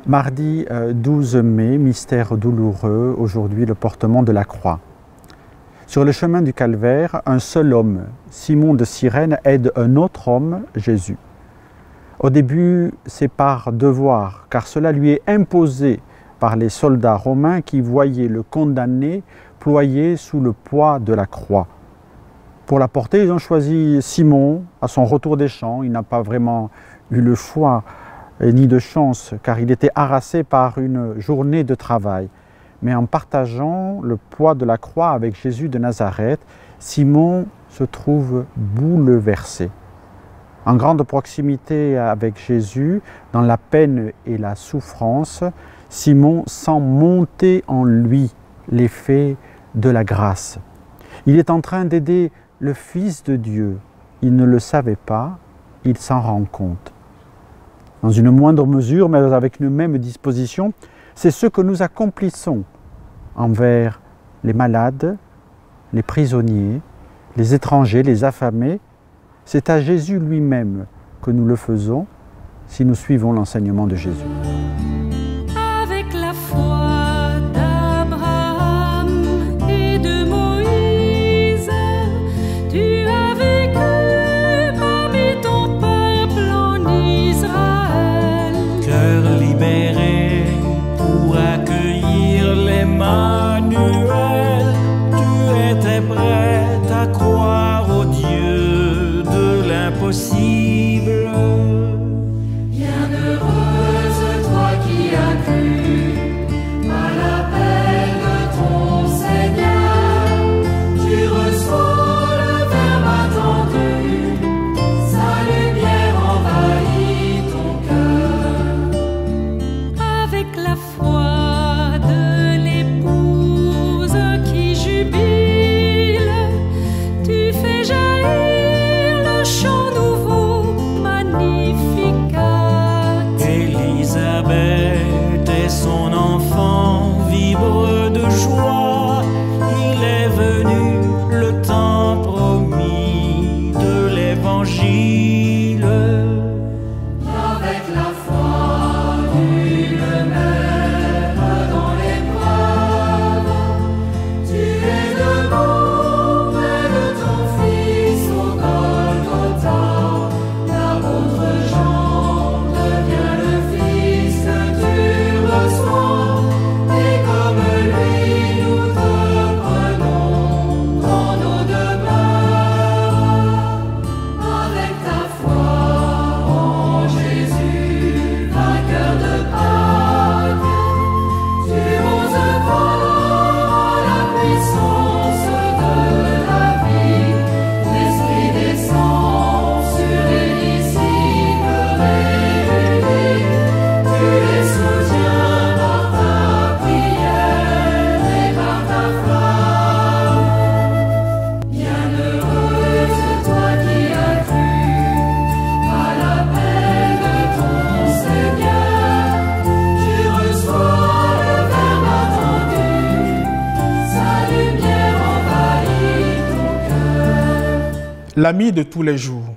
Mardi 12 mai, mystère douloureux, aujourd'hui le portement de la croix. Sur le chemin du calvaire, un seul homme, Simon de Cyrène, aide un autre homme, Jésus. Au début, c'est par devoir, car cela lui est imposé par les soldats romains qui voyaient le condamné ployé sous le poids de la croix. Pour la porter, ils ont choisi Simon à son retour des champs. Il n'a pas vraiment eu le choix ni de chance, car il était harassé par une journée de travail. Mais en partageant le poids de la croix avec Jésus de Nazareth, Simon se trouve bouleversé. En grande proximité avec Jésus, dans la peine et la souffrance, Simon sent monter en lui l'effet de la grâce. Il est en train d'aider le Fils de Dieu. Il ne le savait pas, il s'en rend compte. Dans une moindre mesure, mais avec une même disposition, c'est ce que nous accomplissons envers les malades, les prisonniers, les étrangers, les affamés. C'est à Jésus lui-même que nous le faisons si nous suivons l'enseignement de Jésus. Avec la foi d'Abraham et de Moïse, tu as vécu parmi ton peuple en Israël. Cœur libéré pour accueillir l'Emmanuel, tu étais prête à croire au Dieu de l'impossible. Bienheureuse toi qui as cru à l'appel de ton Seigneur, tu reçois le Verbe attendu, sa lumière envahit ton cœur. Avec la foi de l'épouse qui jubile, tu fais jaillir le chant nouveau, Magnificat. Élisabeth et son enfant vibrent de joie. Il est venu le temps promis de l'Évangile. Avec la foi d'une mère dans l'épreuve, tu es debout près de ton fils au Golgotha. L'apôtre Jean devient le fils que tu reçois, et comme lui nous te prenons dans nos demeures. Avec ta foi en Jésus, vainqueur de Pâques, tu oses voir la puissance de la vie. L'Esprit descend sur les disciples réunis. Tu les soutiens par ta prière et par ta flamme. Bienheureuse toi qui as cru à l'appel de ton Seigneur, tu reçois le Verbe attendu, sa lumière envahit ton cœur. L'ami de tous les jours.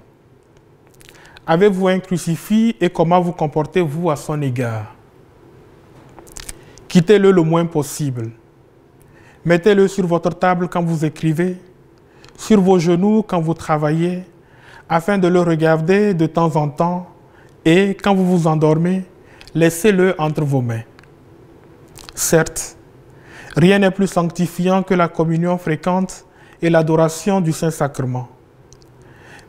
Avez-vous un crucifix et comment vous comportez-vous à son égard? Quittez-le le moins possible. Mettez-le sur votre table quand vous écrivez, sur vos genoux quand vous travaillez, afin de le regarder de temps en temps, et quand vous vous endormez, laissez-le entre vos mains. Certes, rien n'est plus sanctifiant que la communion fréquente et l'adoration du Saint-Sacrement.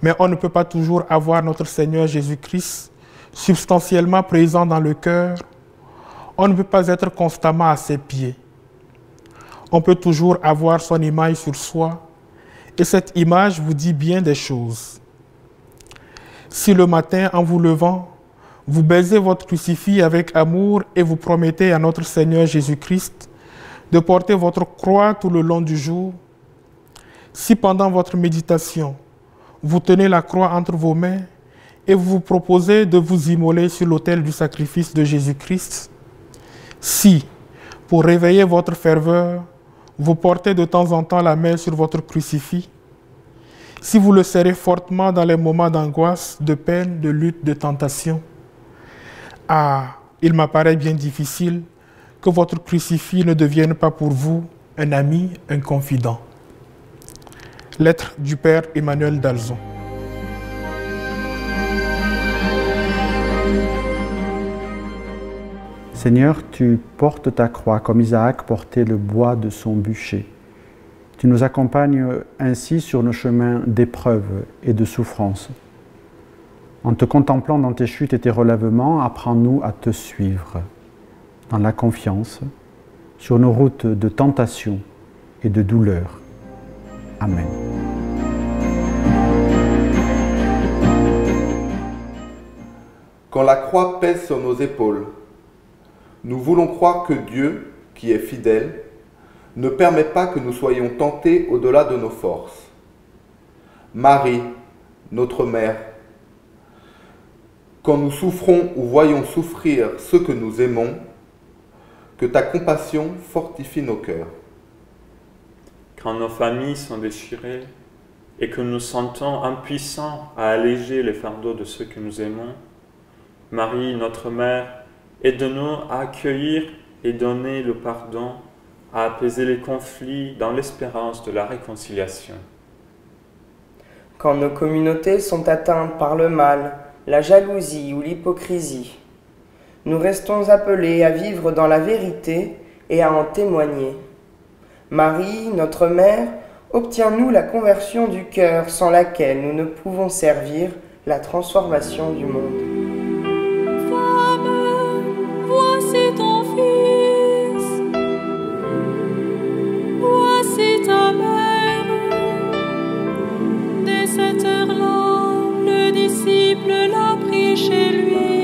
Mais on ne peut pas toujours avoir notre Seigneur Jésus-Christ substantiellement présent dans le cœur. On ne peut pas être constamment à ses pieds. On peut toujours avoir son image sur soi, et cette image vous dit bien des choses. Si le matin, en vous levant, vous baisez votre crucifix avec amour et vous promettez à notre Seigneur Jésus-Christ de porter votre croix tout le long du jour, si pendant votre méditation, vous tenez la croix entre vos mains et vous vous proposez de vous immoler sur l'autel du sacrifice de Jésus-Christ, si, pour réveiller votre ferveur, vous portez de temps en temps la main sur votre crucifix, si vous le serrez fortement dans les moments d'angoisse, de peine, de lutte, de tentation, il m'apparaît bien difficile que votre crucifix ne devienne pas pour vous un ami, un confident. Lettre du Père Emmanuel d'Alzon. Seigneur, tu portes ta croix comme Isaac portait le bois de son bûcher. Tu nous accompagnes ainsi sur nos chemins d'épreuves et de souffrances. En te contemplant dans tes chutes et tes relèvements, apprends-nous à te suivre dans la confiance, sur nos routes de tentation et de douleur. Amen. Quand la croix pèse sur nos épaules, nous voulons croire que Dieu, qui est fidèle, ne permet pas que nous soyons tentés au-delà de nos forces. Marie, notre Mère, quand nous souffrons ou voyons souffrir ceux que nous aimons, que ta compassion fortifie nos cœurs. Quand nos familles sont déchirées et que nous sentons impuissants à alléger les fardeaux de ceux que nous aimons, Marie, notre Mère, aide-nous à accueillir et donner le pardon, à apaiser les conflits dans l'espérance de la réconciliation. Quand nos communautés sont atteintes par le mal, la jalousie ou l'hypocrisie, nous restons appelés à vivre dans la vérité et à en témoigner. Marie, notre Mère, obtiens-nous la conversion du cœur sans laquelle nous ne pouvons servir la transformation du monde. Femme, voici ton fils, voici ta mère. Dès cette heure-là, le disciple l'a pris chez lui.